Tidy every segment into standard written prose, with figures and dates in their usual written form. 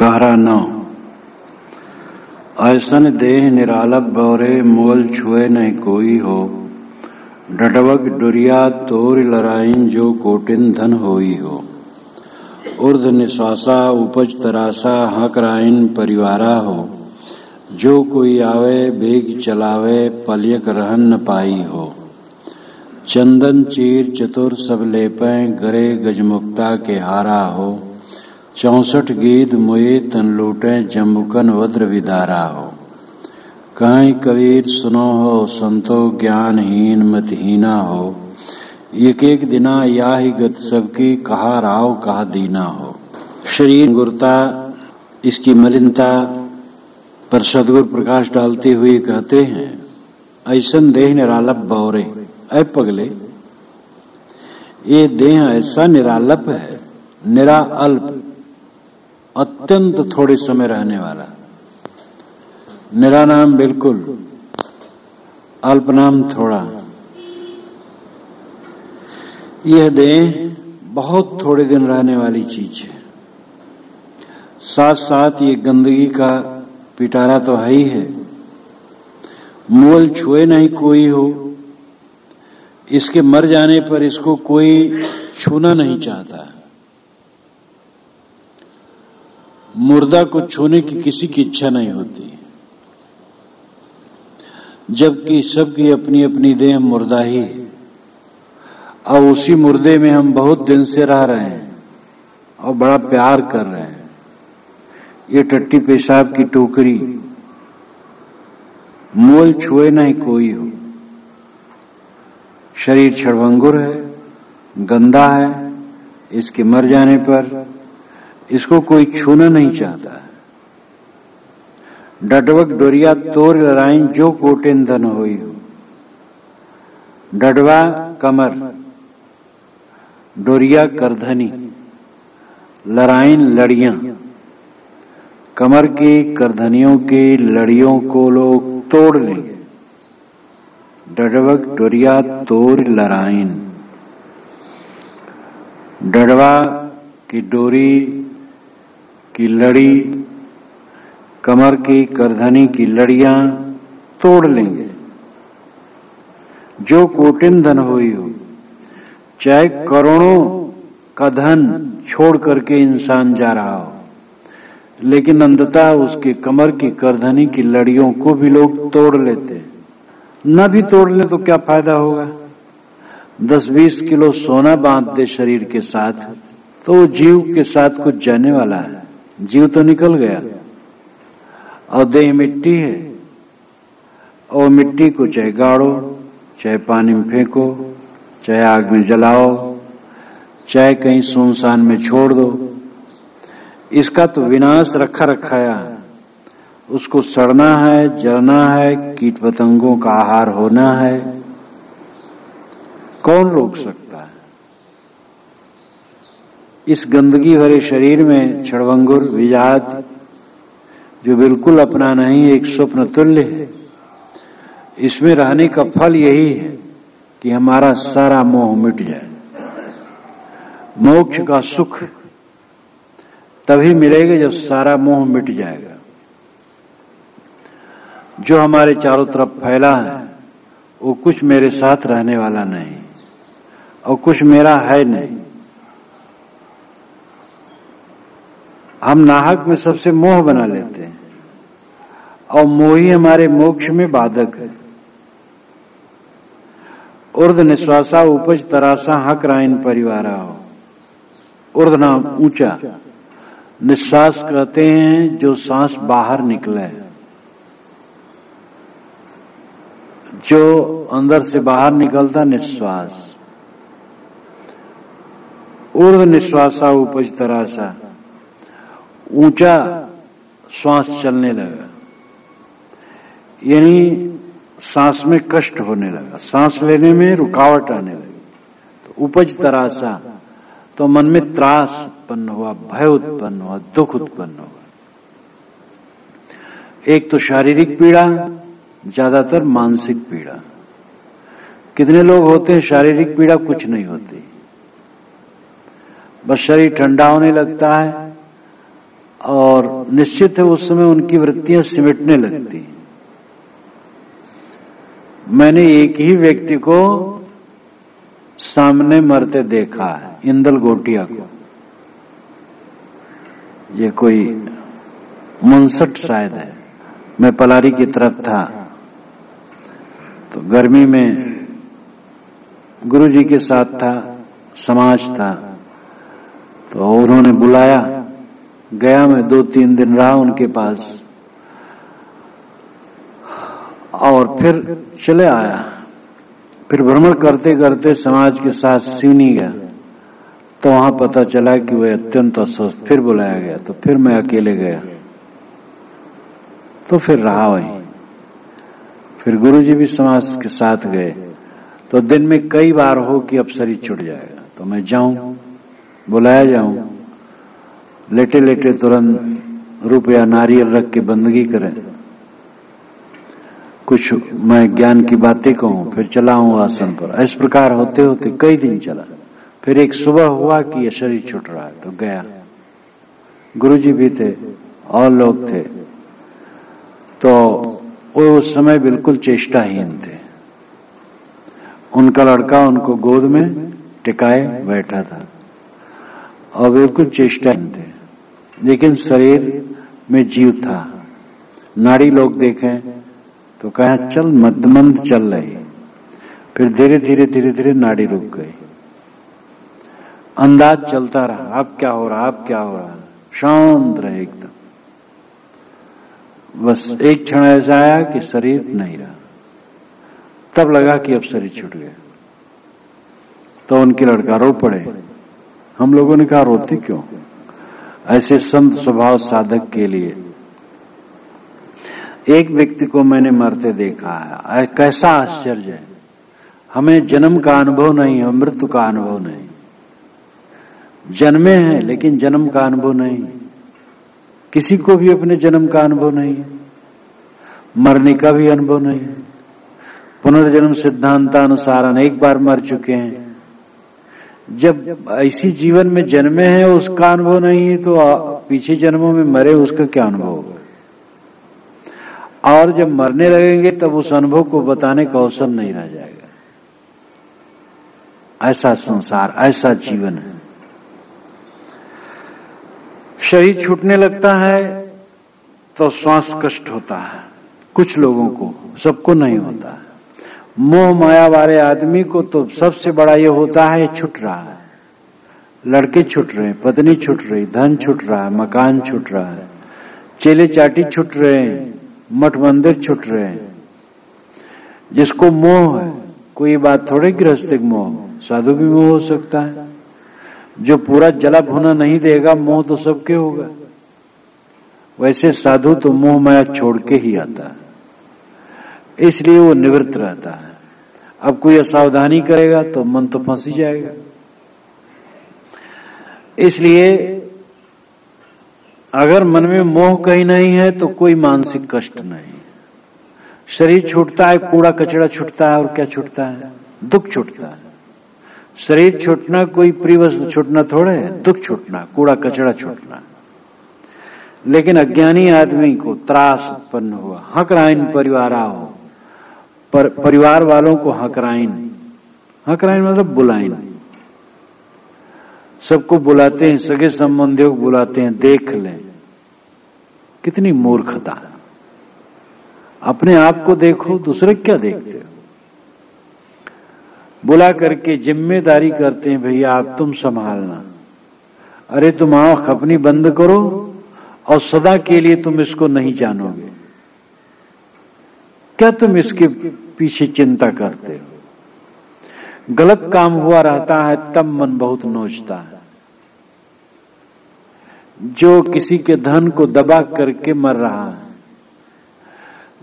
कहरा न ऐसन देह निरालप बौरे मुगल छुए नहीं कोई हो। डडवक डुरिया तोर लराइन जो कोटिन धन होई हो। उर्ध निश्वासा उपज तरासा हक राइन परिवारा हो। जो कोई आवे बेग चलावे पलयक रहन न पाई हो। चंदन चीर चतुर सब लेपें गरे गजमुक्ता के हारा हो। 64 गीत मुए तन लूटें जम्बुकन वज्र विदारा हो। कहीं कबीर सुनो हो संतो ज्ञानहीन मतहीना हो। एक एक दिना याही गत सबकी कहा राव कहा दीना हो। शरीर गुरता इसकी मलिनता पर सदगुरु प्रकाश डालते हुए कहते हैं, ऐसन देह निरालप बौरे। ऐ पगले, ये देह ऐसा निरालप है, निरा अल्प, अत्यंत थोड़े समय रहने वाला। निरा नाम बिल्कुल, अल्प नाम थोड़ा। यह देह बहुत थोड़े दिन रहने वाली चीज है। साथ साथ ये गंदगी का पिटारा तो है ही है। मूल छुए नहीं कोई हो। इसके मर जाने पर इसको कोई छूना नहीं चाहता। मुर्दा को छूने की किसी की इच्छा नहीं होती, जबकि सबकी अपनी अपनी देह मुर्दा ही है। और उसी मुर्दे में हम बहुत दिन से रह रहे हैं और बड़ा प्यार कर रहे हैं। ये टट्टी पेशाब की टोकरी, मूल छुए नहीं कोई हो। शरीर क्षणभंगुर है, गंदा है। इसके मर जाने पर इसको कोई छूना नहीं चाहता है। डडवक डोरिया तोर लराइन जो कोटिन धन होई हो। डडवा कमर, डोरिया करधनी, लराइन लड़ियां। कमर की करधनियों की लड़ियों को लोग तोड़ लेंगे। डडवक डोरिया तोर लराइन। डडवा की डोरी की लड़ी, कमर की करधनी की लड़ियां तोड़ लेंगे। जो कोटिन धन होई हो, चाहे करोड़ों का धन छोड़ करके इंसान जा रहा हो, लेकिन अंततः उसके कमर की करधनी की लड़ियों को भी लोग तोड़ लेते हैं। न भी तोड़ ले तो क्या फायदा होगा। 10-20 किलो सोना बांध दे शरीर के साथ तो जीव के साथ कुछ जाने वाला है। जीव तो निकल गया और देह मिट्टी है। और मिट्टी को चाहे गाड़ो, चाहे पानी में फेंको, चाहे आग में जलाओ, चाहे कहीं सुनसान में छोड़ दो, इसका तो विनाश रखा रखाया। उसको सड़ना है, जलना है, कीट पतंगों का आहार होना है। कौन रोक सकता है। इस गंदगी भरे शरीर में क्षणभंगुर विजात जो बिल्कुल अपना नहीं, एक स्वप्न तुल्य है। इसमें रहने का फल यही है कि हमारा सारा मोह मिट जाए। मोक्ष का सुख तभी मिलेगा जब सारा मोह मिट जाएगा। जो हमारे चारों तरफ फैला है वो कुछ मेरे साथ रहने वाला नहीं और कुछ मेरा है नहीं। हम नाहक में सबसे मोह बना लेते हैं और मोह ही हमारे मोक्ष में बाधक है। उर्ध निश्वासा उपज तरासा हक राइन परिवारा हो। उर्ध नाम ऊंचा, निश्वास कहते हैं जो सांस बाहर निकले, जो अंदर से बाहर निकलता निश्वास। उर्ध निश्वासा उपज तरासा, ऊंचा श्वास चलने लगा, यानी सांस में कष्ट होने लगा, सांस लेने में रुकावट आने लगी। तो उपज तरासा, तो मन में त्रास उत्पन्न हुआ, भय उत्पन्न हुआ, दुख उत्पन्न हुआ। एक तो शारीरिक पीड़ा, ज्यादातर मानसिक पीड़ा। कितने लोग होते हैं शारीरिक पीड़ा कुछ नहीं होती, बस शरीर ठंडा होने लगता है और निश्चित है उस समय उनकी वृत्तियां सिमटने लगती। मैंने एक ही व्यक्ति को सामने मरते देखा है, इंदल गोटिया को। ये कोई 59 शायद है। मैं पलारी की तरफ था तो गर्मी में गुरुजी के साथ था, समाज था, तो उन्होंने बुलाया। गया, मैं 2-3 दिन रहा उनके पास और फिर चले आया। फिर भ्रमण करते करते समाज के साथ सिवनी गया तो वहां पता चला कि वह अत्यंत अस्वस्थ। फिर बुलाया गया तो फिर मैं अकेले गया तो फिर रहा वहीं। फिर गुरुजी भी समाज के साथ गए तो दिन में कई बार हो कि अब शरीर छूट जाएगा तो मैं जाऊं, बुलाया जाऊं, लेटे लेटे तुरंत रुपया नारियल रख के बंदगी करें, कुछ मैं ज्ञान की बातें कहूं, फिर चला हूं आसन पर। इस प्रकार होते होते कई दिन चला। फिर एक सुबह हुआ कि ये शरीर छूट रहा है तो गया। गुरुजी भी थे और लोग थे। तो वो उस समय बिल्कुल चेष्टाहीन थे। उनका लड़का उनको गोद में टिकाए बैठा था और बिल्कुल चेष्टाहीन थे, लेकिन शरीर में जीव था। नाड़ी लोग देखें तो कहें चल मंद चल रही, फिर धीरे धीरे धीरे धीरे नाड़ी रुक गई। अंदाज चलता रहा अब क्या हो रहा, अब क्या हो रहा। शांत रहे एकदम। बस एक क्षण ऐसा आया कि शरीर नहीं रहा। तब लगा कि अब शरीर छूट गया। तो उनके लड़का रो पड़े। हम लोगों ने कहा रोते क्यों? ऐसे संत स्वभाव साधक के लिए। एक व्यक्ति को मैंने मरते देखा है। कैसा आश्चर्य है। हमें जन्म का अनुभव नहीं है, मृत्यु का अनुभव नहीं। जन्मे हैं लेकिन जन्म का अनुभव नहीं। किसी को भी अपने जन्म का अनुभव नहीं है, मरने का भी अनुभव नहीं है। पुनर्जन्म सिद्धांतानुसार अनेक बार मर चुके हैं। जब ऐसी जीवन में जन्मे हैं उसका अनुभव नहीं है तो पीछे जन्मों में मरे उसका क्या अनुभव होगा? और जब मरने लगेंगे तब उस अनुभव को बताने का अवसर नहीं रह जाएगा। ऐसा संसार, ऐसा जीवन है। शरीर छूटने लगता है तो श्वास कष्ट होता है कुछ लोगों को, सबको नहीं होता है। मोह माया वाले आदमी को तो सबसे बड़ा ये होता है छूट रहा है। लड़के छूट रहे हैं, पत्नी छूट रही, धन छूट रहा है, मकान छूट रहा है, चेले चाटी छूट रहे हैं, मठ मंदिर छूट रहे हैं। जिसको मोह है, कोई बात थोड़े गृहस्थिक मोह, साधु भी मोह हो सकता है। जो पूरा जला भुना नहीं देगा मोह तो सबके होगा। वैसे साधु तो मोह माया छोड़ के ही आता है, इसलिए वो निवृत्त रहता है। अब कोई असावधानी करेगा तो मन तो फंस ही जाएगा। इसलिए अगर मन में मोह कहीं नहीं है तो कोई मानसिक कष्ट नहीं। शरीर छूटता है, कूड़ा कचरा छूटता है, और क्या छूटता है? दुख छूटता है। शरीर छूटना कोई प्रिय वस्तु छूटना थोड़े है, दुख छूटना, कूड़ा कचरा छूटना। लेकिन अज्ञानी आदमी को त्रास उत्पन्न हुआ, हकराइन परिवार हो, परिवार वालों को हकराइन, हकराइन मतलब बुलाइन। सबको बुलाते हैं, सगे संबंधियों को बुलाते हैं। देख लें कितनी मूर्खता। अपने आप को देखो, दूसरे क्या देखते हो? बुला करके जिम्मेदारी करते हैं, भैया आप तुम संभालना। अरे तुम आंख अपनी बंद करो और सदा के लिए तुम इसको नहीं जानोगे। क्या तुम इसके पीछे चिंता करते हो? गलत काम हुआ रहता है तब मन बहुत नोचता है। जो किसी के धन को दबा करके मर रहा है,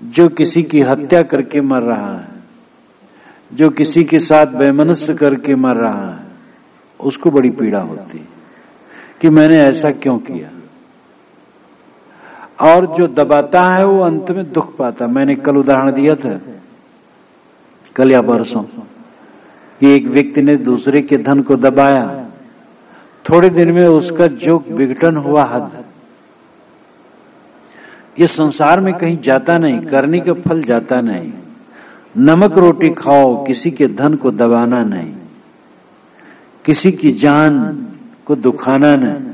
जो किसी की हत्या करके मर रहा है, जो किसी के साथ बेमनस्य करके मर रहा है, उसको बड़ी पीड़ा होती है कि मैंने ऐसा क्यों किया। और जो दबाता है वो अंत में दुख पाता। मैंने कल उदाहरण दिया था, कल या परसों, कि एक व्यक्ति ने दूसरे के धन को दबाया, थोड़े दिन में उसका जो विघटन हुआ हद, ये संसार में कहीं जाता नहीं, करने का फल जाता नहीं। नमक रोटी खाओ, किसी के धन को दबाना नहीं, किसी की जान को दुखाना नहीं,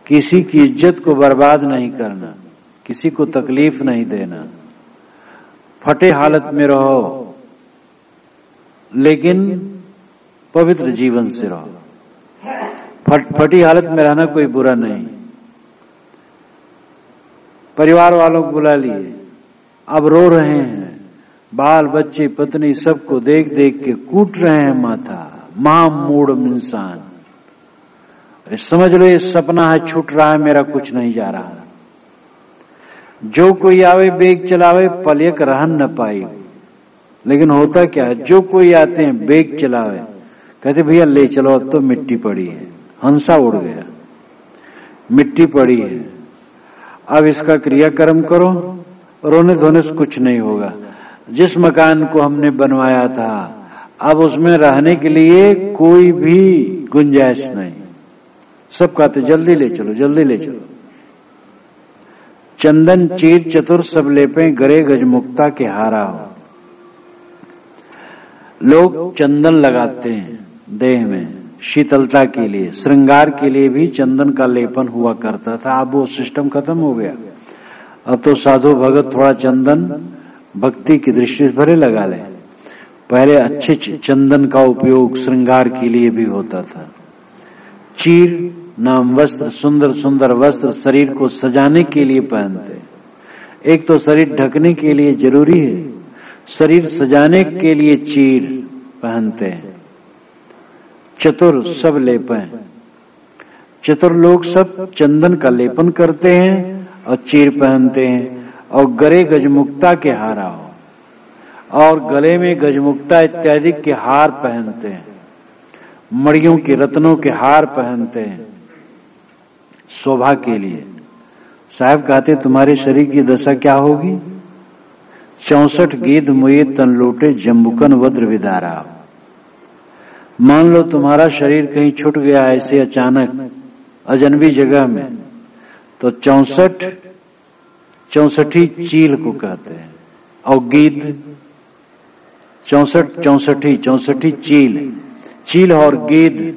किसी की इज्जत को बर्बाद नहीं करना, किसी को तकलीफ नहीं देना। फटे हालत में रहो लेकिन पवित्र जीवन से रहो। फटी हालत में रहना कोई बुरा नहीं। परिवार वालों को बुला लिए, अब रो रहे हैं, बाल बच्चे पत्नी सबको देख देख के कूट रहे हैं माथा, महामूढ़ इंसान। अरे समझ लो ये सपना है, छूट रहा है, मेरा कुछ नहीं जा रहा। जो कोई आवे बेग चलावे, पलक रहन न पाई। लेकिन होता क्या है, जो कोई आते हैं बेग चलावे, कहते भैया ले चलो, अब तो मिट्टी पड़ी है, हंसा उड़ गया, मिट्टी पड़ी है, अब इसका क्रियाक्रम करो, रोने धोने से कुछ नहीं होगा। जिस मकान को हमने बनवाया था अब उसमें रहने के लिए कोई भी गुंजाइश नहीं। सब कहते जल्दी ले चलो, जल्दी ले चलो। चंदन चीर चतुर सब लेपे, गरे गजमुक्ता के हारा हो। लोग चंदन लगाते हैं देह में शीतलता के लिए, श्रृंगार के लिए भी चंदन का लेपन हुआ करता था। अब वो सिस्टम खत्म हो गया। अब तो साधु भगत थोड़ा चंदन भक्ति की दृष्टि से भले लगा ले। पहले अच्छे चंदन का उपयोग श्रृंगार के लिए भी होता था। चीर नाम वस्त्र, सुंदर सुंदर वस्त्र शरीर को सजाने के लिए पहनते। एक तो शरीर ढकने के लिए जरूरी है, शरीर सजाने के लिए चीर पहनते हैं। चतुर सब लेपन, चतुर लोग सब चंदन का लेपन करते हैं और चीर पहनते हैं। और गरे गजमुक्ता के हारा हो, और गले में गजमुक्ता इत्यादि के हार पहनते हैं, मड़ियों के रत्नों के हार पहनते हैं शोभा के लिए। साहब कहते तुम्हारे शरीर की दशा क्या होगी? 64 गीध मुए तन लूटे, जम्बुकन वज्र विदारा। मान लो तुम्हारा शरीर कहीं छूट गया ऐसे अचानक अजनबी जगह में, तो 64 चील को कहते हैं। और गीध 64 चील और गीध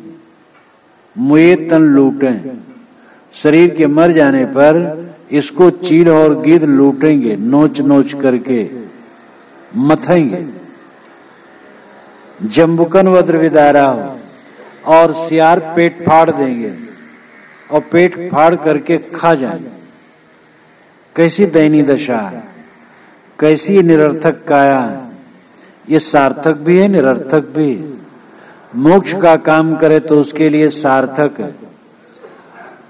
मुए तन लूटे। शरीर के मर जाने पर इसको चील और गिद्ध लूटेंगे, नोच नोच करके मथेंगे। जम्बुकन वज्र विदारा हो, और सियार पेट फाड़ देंगे और पेट फाड़ करके खा जाएंगे। कैसी दयनीय दशा है, कैसी निरर्थक काया है। ये सार्थक भी है, निरर्थक भी है। मोक्ष का काम करे तो उसके लिए सार्थक है,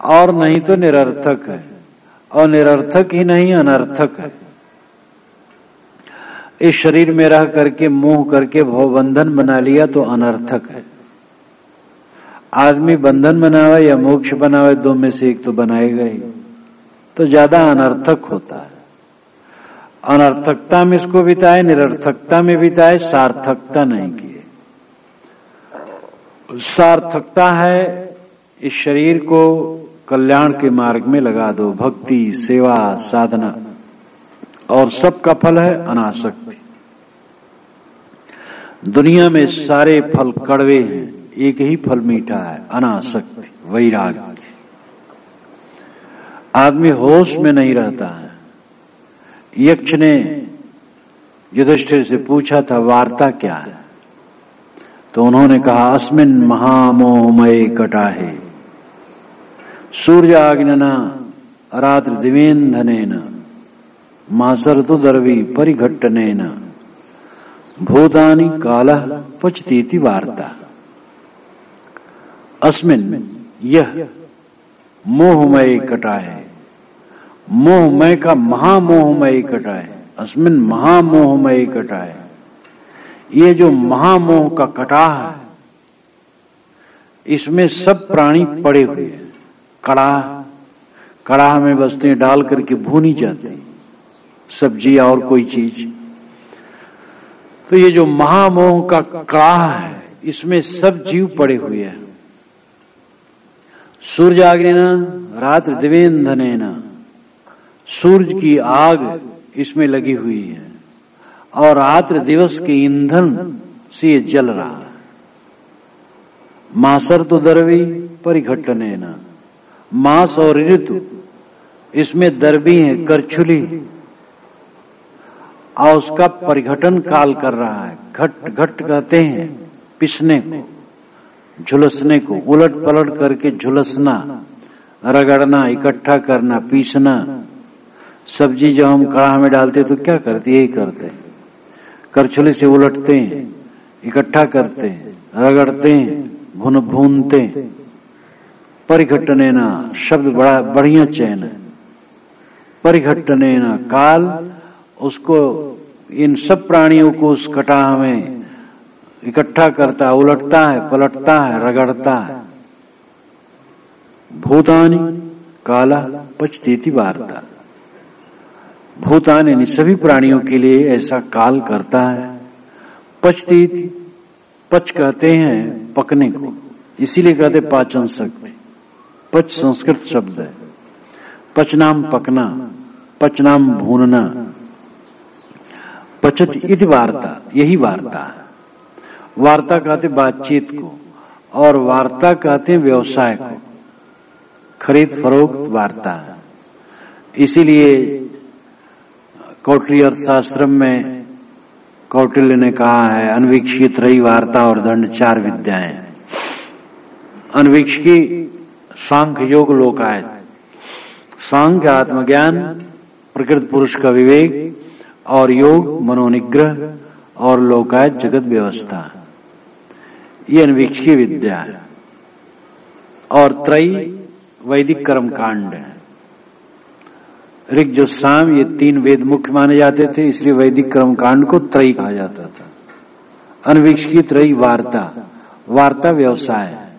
और नहीं तो निरर्थक है, और निरर्थक ही नहीं अनर्थक है। इस शरीर में रह करके मोह करके भवबंधन बना लिया तो अनर्थक है। आदमी बंधन बनावे या मोक्ष बनावे, दो में से एक तो बनाएगा ही, तो ज्यादा अनर्थक होता है। अनर्थकता में इसको बिताए, निरर्थकता में बिताए, सार्थकता नहीं किए। सार्थकता है इस शरीर को कल्याण के मार्ग में लगा दो, भक्ति सेवा साधना, और सबका फल है अनासक्ति। दुनिया में सारे फल कड़वे हैं, एक ही फल मीठा है, अनासक्ति, वैराग्य। आदमी होश में नहीं रहता है। यक्ष ने युधिष्ठिर से पूछा था वार्ता क्या है, तो उन्होंने कहा अस्मिन् महामोहमय कटाहे सूर्याग्निना रात्रि दिवेंधनेन मासरतु दर्वी परिघट्टनेन भूतानि कालः पचतीति वार्ता। अस्मिन् यह मोहमय कटाहे, मोहमय का महामोहमय कटाहे, अस्मिन् महामोहमय कटाहे। ये जो महामोह का कटाह है, इसमें सब प्राणी पड़े हुए हैं। कड़ाह में वस्तुएं डाल करके भूनी जाती, सब्जी और कोई चीज। तो ये जो महामोह का कड़ाह है, इसमें सब जीव पड़े हुए हैं। सूर्याग्निना रात्रि दिवेंधनेन, सूरज की आग इसमें लगी हुई है और रात्र दिवस के ईंधन से ये जल रहा है। मासर तो दरवी परिघटने न, मास और ऋतु इसमें दरबी है, करछुली, और उसका परिघटन काल कर रहा है। घट घट कहते हैं पिसने को, झुलसने को, उलट पलट करके झुलसना, रगड़ना, इकट्ठा करना, पीसना। सब्जी जब हम कढ़ा में डालते तो क्या करते, यही करते हैं, करछुली से उलटते हैं, इकट्ठा करते हैं, रगड़ते हैं, भूनते हैं। परिघटने ना शब्द बड़ा बढ़िया चयन है। परिघटने ना काल उसको, इन सब प्राणियों को उस कटाह में इकट्ठा करता है, उलटता है, पलटता है, रगड़ता है। भूतानि काला पचतीति वार्ता, भूतान यानी सभी प्राणियों के लिए ऐसा काल करता है। पचतीति, पच कहते हैं पकने को, इसीलिए कहते पाचन शक्ति। पच संस्कृत शब्द है। पचनाम पकना, पचनाम भूनना। पचत इति वार्ता, यही वार्ता है। वार्ता कहते बातचीत को, और वार्ता कहते हैं व्यवसाय को, खरीद फरोख्त वार्ता है। इसीलिए कौटिल्य अर्थशास्त्र में कौटिल्य ने कहा है अनवीक्षी त्रयी वार्ता और दंड 4 विद्याएं। अनवीक्षी सांख्य योग लोकायत, सांख्य आत्मज्ञान, प्रकृत पुरुष का विवेक, और योग मनोनिग्रह, और लोकायत जगत व्यवस्था। ये अनवीक्षी विद्या है। और त्रयी वैदिक कर्म कांड है। ऋग यजुः साम ये 3 वेद मुख्य माने जाते थे, इसलिए वैदिक कर्म कांड को त्रयी कहा जाता था। अनवीक्षी त्रयी वार्ता, वार्ता व्यवसाय है,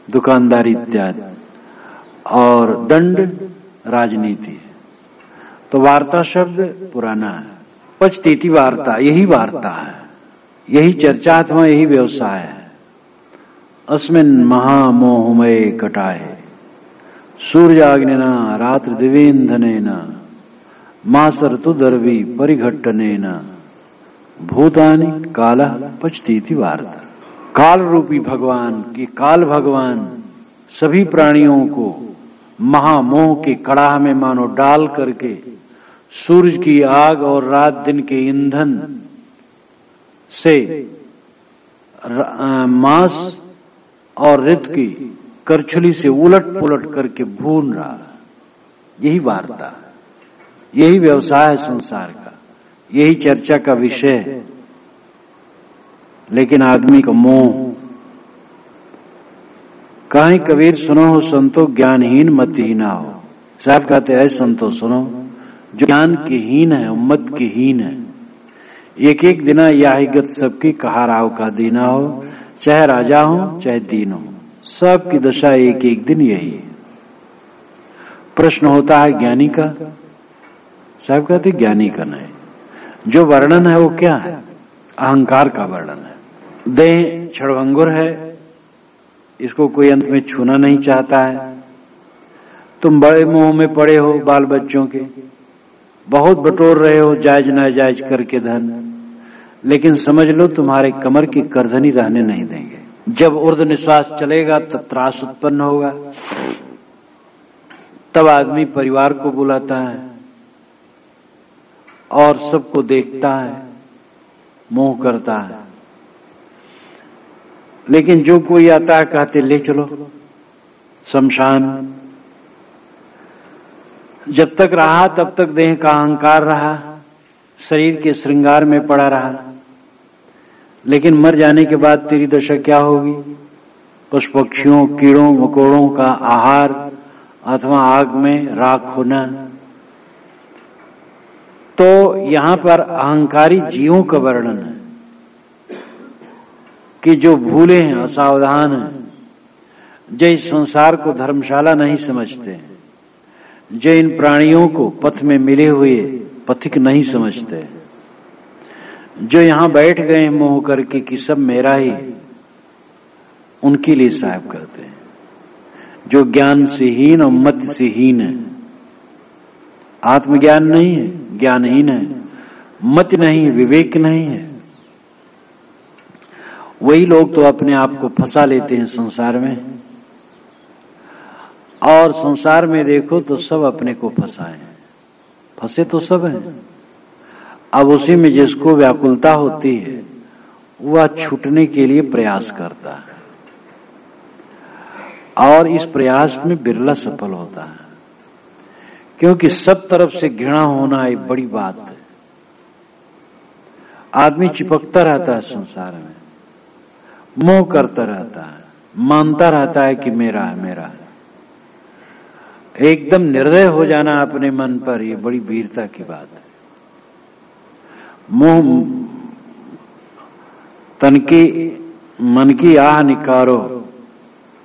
दुकानदारी इत्यादि, और दंड राजनीति। तो वार्ता शब्द पुराना है। पचतीति वार्ता, यही वार्ता है, यही चर्चा अथवा यही व्यवसाय है। अस्मिन् महामोहमय कटाहे सूर्याग्निना रात्र दिवेंधनेन मासर तु दर्वी परिघट्टनेन भूतानि काला पचतीति वार्ता। काल रूपी भगवान के, काल भगवान सभी प्राणियों को महामोह के कड़ाह में मानो डाल करके सूरज की आग और रात दिन के ईंधन से मांस और ऋतु की करछुली से उलट पुलट करके भून रहा। यही वार्ता, यही व्यवसाय है संसार का, यही चर्चा का विषय है। लेकिन आदमी का मोह, काहे कबीर सुनो हो संतो ज्ञानहीन मतहीना हो। साहब कहते हैं संतो सुनो, जो ज्ञान के हीन है, मत के हीन है। एक एक दिना याही गत सबकी कहा राव का दीना हो, चाहे राजा हो चाहे दीन हो, सबकी दशा एक एक दिन यही है। प्रश्न होता है ज्ञानी का। साहब कहते ज्ञानी का नहीं, जो वर्णन है वो क्या है, अहंकार का वर्णन है। देह क्षणभंगुर है, इसको कोई अंत में छूना नहीं चाहता है। तुम बड़े मोह में पड़े हो, बाल बच्चों के बहुत बटोर रहे हो जायज नाजायज करके धन, लेकिन समझ लो तुम्हारे कमर की करधनी रहने नहीं देंगे। जब ऊर्ध्व निश्वास चलेगा तब त्रास उत्पन्न होगा, तब आदमी परिवार को बुलाता है और सबको देखता है, मोह करता है। लेकिन जो कोई आता है कहते ले चलो शमशान। जब तक रहा तब तक देह का अहंकार रहा, शरीर के श्रृंगार में पड़ा रहा, लेकिन मर जाने के बाद तेरी दशा क्या होगी? पशु पक्षियों, कीड़ों मकोड़ों का आहार अथवा आग में राख होना। तो यहां पर अहंकारी जीवों का वर्णन है कि जो भूले हैं, असावधान हैं, जो इस संसार को धर्मशाला नहीं समझते हैं, जो इन प्राणियों को पथ में मिले हुए पथिक नहीं समझते, जो यहां बैठ गए मोह करके कि सब मेरा ही, उनके लिए साहब कहते हैं जो ज्ञान से हीन और मत से हीन है, आत्मज्ञान नहीं है, ज्ञानहीन है, मत नहीं, विवेक नहीं है। वही लोग तो अपने आप को फंसा लेते हैं संसार में, और संसार में देखो तो सब अपने को फंसाए, फंसे तो सब हैं। अब उसी में जिसको व्याकुलता होती है वह छूटने के लिए प्रयास करता है, और इस प्रयास में बिरला सफल होता है, क्योंकि सब तरफ से घृणा होना एक बड़ी बात है। आदमी चिपकता रहता है संसार में, मोह करता रहता है, मानता रहता है कि मेरा है, मेरा है। एकदम निर्दय हो जाना अपने मन पर, ये बड़ी वीरता की बात है। मोह तन की मन की आह निकारो,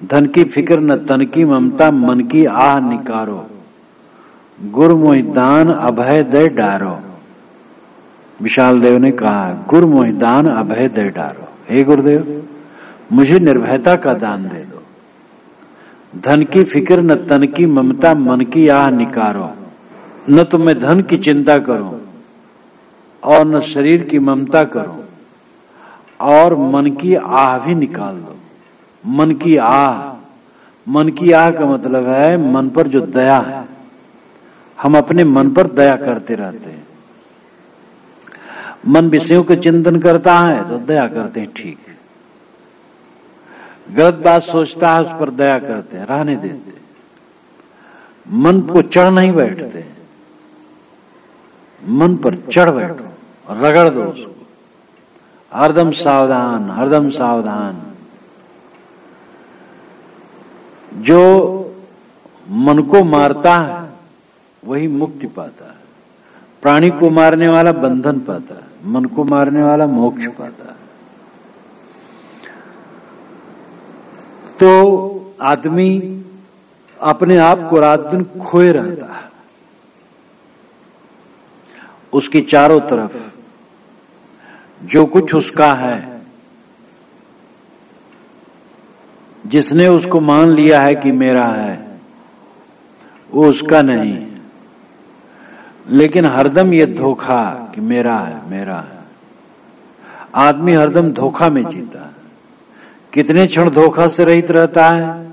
धन की फिक्र न तन की ममता, मन की आह निकारो, गुरु मोहिदान अभय दे डारो। विशाल देव ने कहा, गुरु मोहिदान अभय दे डारो, हे गुरुदेव मुझे निर्भयता का दान दे दो। धन की फिक्र न तन की ममता, मन की आह निकारो। न तो मैं धन की चिंता करूं और न शरीर की ममता करूं, और मन की आह भी निकाल दो। मन की आह, मन की आह का मतलब है मन पर जो दया है। हम अपने मन पर दया करते रहते हैं। मन विषयों के चिंतन करता है तो दया करते हैं, ठीक। गलत बात सोचता है, उस पर दया करते हैं, रहने देते। मन को चढ़ नहीं बैठते, मन पर चढ़ बैठो, रगड़ दो उसको। हरदम सावधान, हरदम सावधान। जो मन को मारता है वही मुक्ति पाता है। प्राणी को मारने वाला बंधन पाता है, मन को मारने वाला मोक्ष पाता है। तो आदमी अपने आप को रात दिन खोए रहता है। उसकी चारों तरफ जो कुछ उसका है, जिसने उसको मान लिया है कि मेरा है, वो उसका नहीं है। लेकिन हरदम ये धोखा कि मेरा है, मेरा है। आदमी हरदम धोखा में जीता है। कितने क्षण धोखा से रहित रहता है?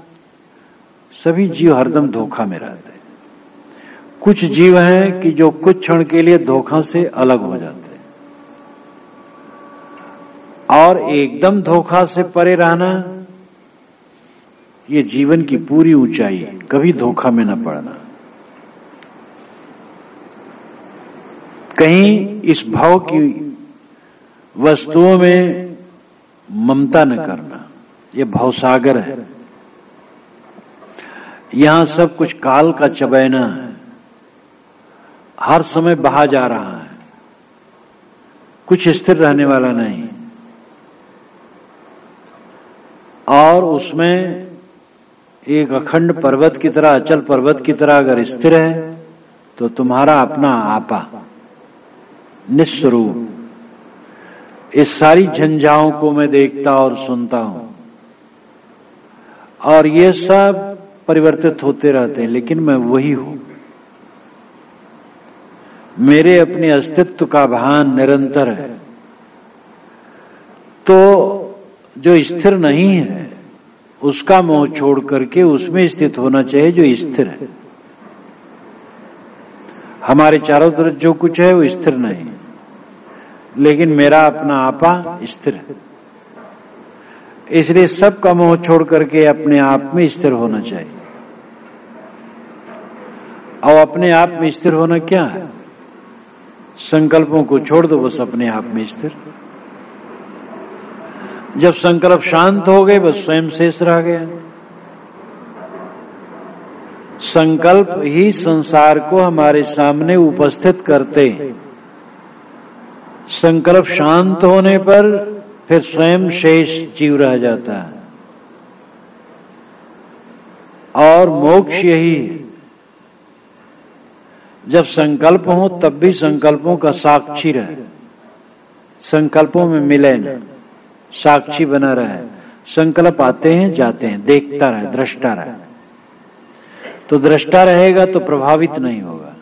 सभी जीव हरदम धोखा में रहते हैं। कुछ जीव हैं कि जो कुछ क्षण के लिए धोखा से अलग हो जाते हैं, और एकदम धोखा से परे रहना ये जीवन की पूरी ऊंचाई है। कभी धोखा में न पड़ना। कहीं इस भाव की वस्तुओं में ममता न करना। ये भवसागर है, यहां सब कुछ काल का चबैना है, हर समय बहा जा रहा है, कुछ स्थिर रहने वाला नहीं। और उसमें एक अखंड पर्वत की तरह, अचल पर्वत की तरह अगर स्थिर है तो तुम्हारा अपना आपा निस्वरूप। इस सारी झंझाओं को मैं देखता और सुनता हूं, और ये सब परिवर्तित होते रहते हैं, लेकिन मैं वही हूं। मेरे अपने अस्तित्व का भान निरंतर है। तो जो स्थिर नहीं है उसका मोह छोड़ करके उसमें स्थित होना चाहिए जो स्थिर है। हमारे चारों तरफ जो कुछ है वो स्थिर नहीं, लेकिन मेरा अपना आपा स्थिर है। इसलिए सबका मोह छोड़ करके अपने आप में स्थिर होना चाहिए। और अपने आप में स्थिर होना क्या है? संकल्पों को छोड़ दो, बस अपने आप में स्थिर। जब संकल्प शांत हो गए बस स्वयं शेष रह गया। संकल्प ही संसार को हमारे सामने उपस्थित करते हैं। संकल्प शांत होने पर फिर स्वयं शेष जीव रह जाता है। और मोक्ष यही है। जब संकल्प हो तब भी संकल्पों का साक्षी रहे, संकल्पों में मिले न, साक्षी बना रहे। संकल्प आते हैं जाते हैं, देखता रहे, दृष्टा रहे। तो दृष्टा रहेगा तो प्रभावित नहीं होगा।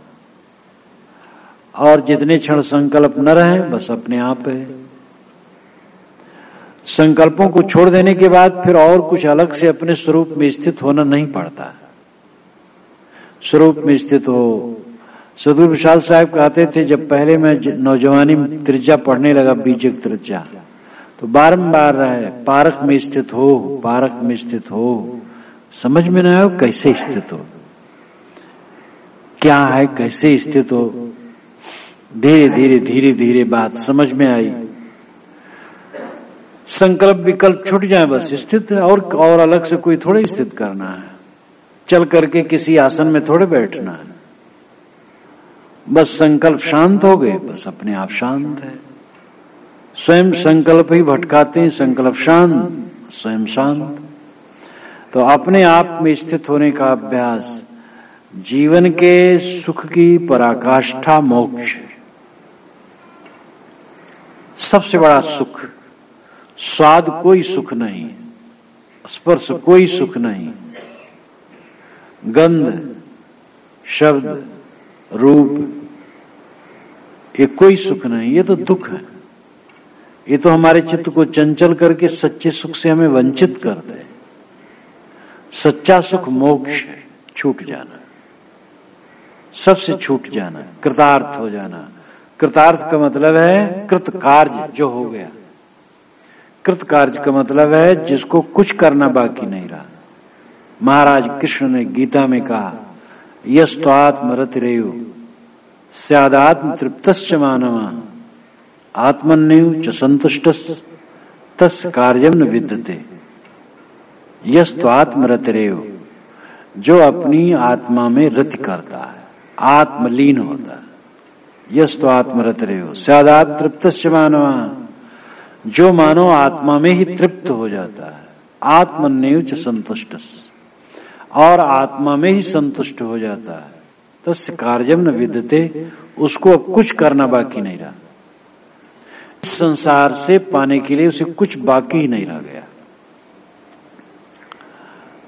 और जितने क्षण संकल्प न रहे बस अपने आप है। संकल्पों को छोड़ देने के बाद फिर और कुछ अलग से अपने स्वरूप में स्थित होना नहीं पड़ता। स्वरूप में स्थित हो। सदगुरु विशाल साहब कहते थे, जब पहले मैं नौजवानी में त्रिज्या पढ़ने लगा, बीजक त्रिज्या, तो बारंबार रहे पारक में स्थित हो, पारक में स्थित हो। समझ में न आयो कैसे स्थित हो, क्या है, कैसे स्थित हो। धीरे धीरे धीरे धीरे बात समझ में आई। संकल्प विकल्प छूट जाए बस स्थित है। और अलग से कोई थोड़े स्थित करना है। चल करके किसी आसन में थोड़े बैठना है। बस संकल्प शांत हो गए, बस अपने आप शांत है। स्वयं संकल्प ही भटकाते हैं, संकल्प शांत, स्वयं शांत। तो अपने आप में स्थित होने का अभ्यास जीवन के सुख की पराकाष्ठा मोक्ष, सबसे बड़ा सुख। स्वाद कोई सुख नहीं, स्पर्श कोई सुख नहीं, गंध, शब्द, रूप, ये कोई सुख नहीं, ये तो दुख है। ये तो हमारे चित्त को चंचल करके सच्चे सुख से हमें वंचित कर दे। सच्चा सुख मोक्ष है, छूट जाना, सबसे छूट जाना, कृतार्थ हो जाना। कृतार्थ का मतलब है कृत कार्य, जो हो गया। कृत कार्य का मतलब है जिसको कुछ करना बाकी नहीं रहा। महाराज कृष्ण ने गीता में कहा, यस्त्वात्मरतिरेव स्यादात्म तृप्तश्च मानवा आत्मन्यु च संतुष्टस् तस् कार्यम न विद्यते। यस्त्वात्मरतिरेव, जो अपनी आत्मा में रति करता है, आत्मलीन होता है। यस्त्वात्मरतिरेव स्यादात्म तृप्तश्च मानवा, जो मानो आत्मा में ही तृप्त हो जाता है। आत्मन्यु च संतुष्टस्, और आत्मा में ही संतुष्ट हो जाता है। तस्य कार्यम न विद्यते, उसको अब कुछ करना बाकी नहीं रहा। इस संसार से पाने के लिए उसे कुछ बाकी ही नहीं रह गया।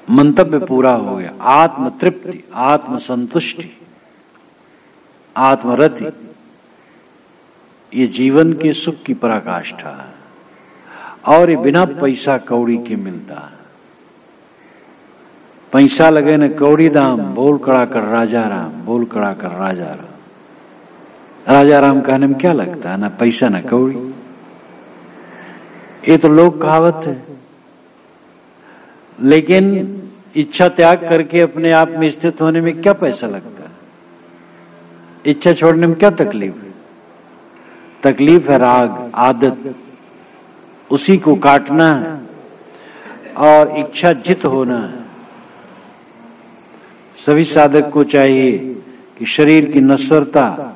मंतव्य पूरा हो गया। आत्म तृप्ति, आत्म संतुष्टि, आत्मरति, ये जीवन के सुख की पराकाष्ठा है। और ये बिना पैसा कौड़ी के मिलता है। पैसा लगे न कौड़ी दाम, बोल कड़ा कर राजा राम, बोल कड़ा कर राजा राम। राजा राम कहने में क्या लगता है, ना पैसा ना कौड़ी। ये तो लोक कहावत है। लेकिन इच्छा त्याग करके अपने आप में स्थित होने में क्या पैसा लगता है? इच्छा छोड़ने में क्या तकलीफ है? तकलीफ है राग, आदत, उसी को काटना है और इच्छा जित होना है। सभी साधक को चाहिए कि शरीर की नश्वरता,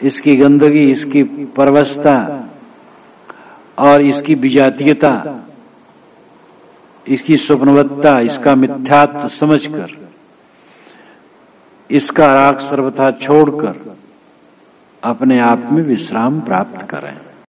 इसकी गंदगी, इसकी परवशता और इसकी विजातीयता, इसकी स्वप्नवत्ता, इसका मिथ्यात्व समझकर, इसका राग सर्वथा छोड़कर अपने आप में विश्राम प्राप्त करें।